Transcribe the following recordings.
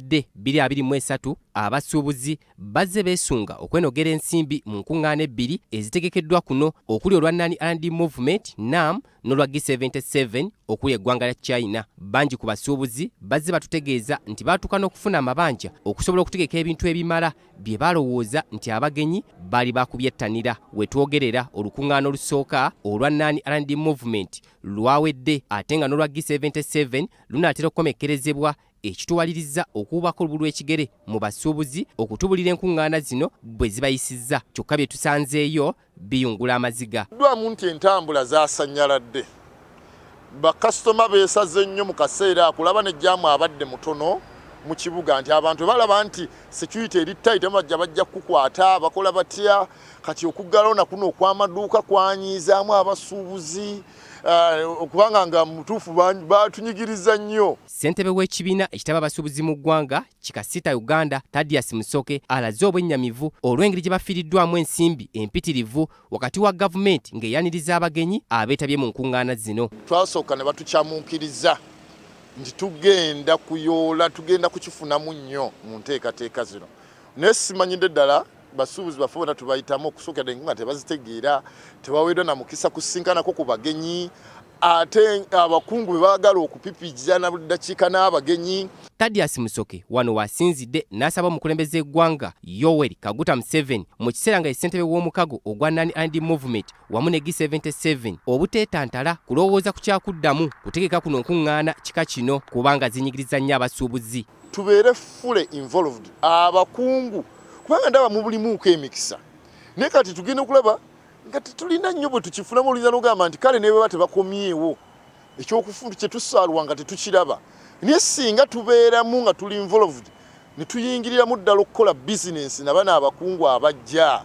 Wedde 2023 abasuubuzi bazze beesunga okwenogera ensimbi mu nkungaana ebbiri ezitegekeddwa kuno okuli olwa Non-Aligned Movement NAM n'olwa G77 okuli eggwanga lya China. Bangi ku basuubuzi bazze batutegeeza nti baatuuka n'okufuna amabanja okusobola okutegeka ebintu ebimala bye balowooza nti abagenyi baali bakubyettanira. We twogerera olukungaana olusooka olwa Non-Aligned Movement lwawedde ate nga n'olwa G77 lunaatera okukomekkerezebwa, ekituwaliriza okubako olubulu ekigere mu basuubuzi okutubulira enkungaana zino bwe zibayisizza. Kyokka bye tusanzeeyo biyungula amaziga. Dwamu nti entambula zaasanyaladde. Bakasitoma beesaze nnyo mu kaseera akulaba n'ejjaamu abadde mutono mu kibuga nti abantu balaba nti security eri tight bajja kukukwata bakola batya. Kati okuggalawo nakuno okw'amaduuka kwanyiizaamu abasuubuzi okubanga nga mutuufu batunyigiriza nnyo. Ssentebe w'ekibiina ekitaba abasuubuzi mu ggwanga KACITA Uganda Thaddeus Musoke alaze obwennyamivu olw'engeri gye bafiiriddwamu ensimbi empitirivu wakati wa gavumenti ng'eyaniriza abagenyi abeetabye mu nkungaana zino. Twasooka ne batukyamuukiriza nti tugenda kuyoola, tugenda kukifunamu nnyo mu nteekateeka zino. Naye simanyidde ddala basuubuzi baffe bonna tubayitamu okusookera enkunga tebazitegeera, tebaweddwa na mukisa kusinkanako ku bagenyi, ate abakungu be baagala okupipijja na buli ddakiika n'abagenyi. Thaddeus Musoke wano wasinzidde n'asaba omukulembeze eggwanga Yoweri Kaguta Museveni mu kiseera nga ssentebe w'omukago ogwa Non-Aligned Movement wamu ne G77 obuteetantala kulowooza ku kyakuddamu kutegeka kuno nkungaana kika kino kubanga zinyigiriza nnyo abasuubuzi. Tubeere fully involved abakungu kubanga ndaba mu bulimuuko emikisa. Naye kati tugenda okulaba nga tetulina nnyo bwe tukifunamu oluyinza n'ogamba nti kale ne bwe tebakomyewo ekyokufundu kye tusaalwa nga tetukiraba. Naye singa tubeeramu nga tuli involved ne tuyingiriramu ddala okukola bizinensi nabana abakungu abajja,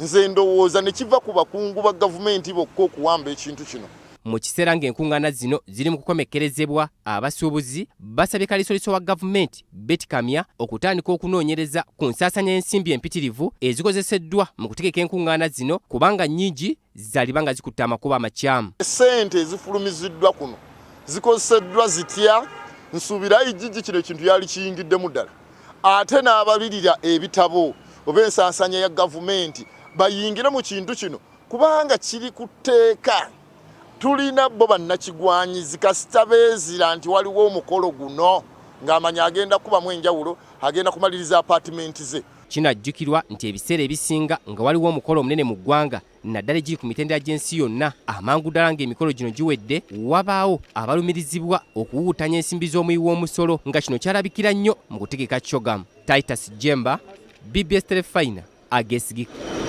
nze ndowooza ne kiva ku bakungu ba gavumenti bokka okuwamba ekintu kino. Mu kiseera ng'enkungaana zino ziri mu kukomekkerezebwa, abasuubuzi basabye kaliisoliiso wa gavumenti Betty Kamya okutandika okunoonyereza ku nsaasanya y'ensimbi empitirivu ezikozeseddwa mu kutegeka enkungaana zino kubanga nnyingi zaliba nga zikutte amakubo amakyamu. Ssente ezifulumiziddwa kuno zikozeseddwa zitya? Nsuubira ijjijji kino ekintu yali kiyingiddemu ddala. Ate n'abalirira ebitabo oba ensaasanya ya gavumenti bayingire mu kintu kino kubanga kiri ku tteeka. Tulina bo bannakigwanyizi kasita beezira nti waliwo omukolo guno ng'amanya agenda kubamu enjawulo, agenda kumaliriza apartment ze. Kinajjukirwa nti ebiseera ebisinga nga waliwo omukolo omunene mu ggwanga naddala egiri ku mitendera gy'ensi yonna, amangu ddala ng'emikolo gino giwedde wabaawo abalumirizibwa okuwuutanya ensimbi z'omuwi w'omusolo nga kino kyalabikira nnyo mu kutegeka kyogamu. Titus Jemba, BBS Telefina, ageesigika.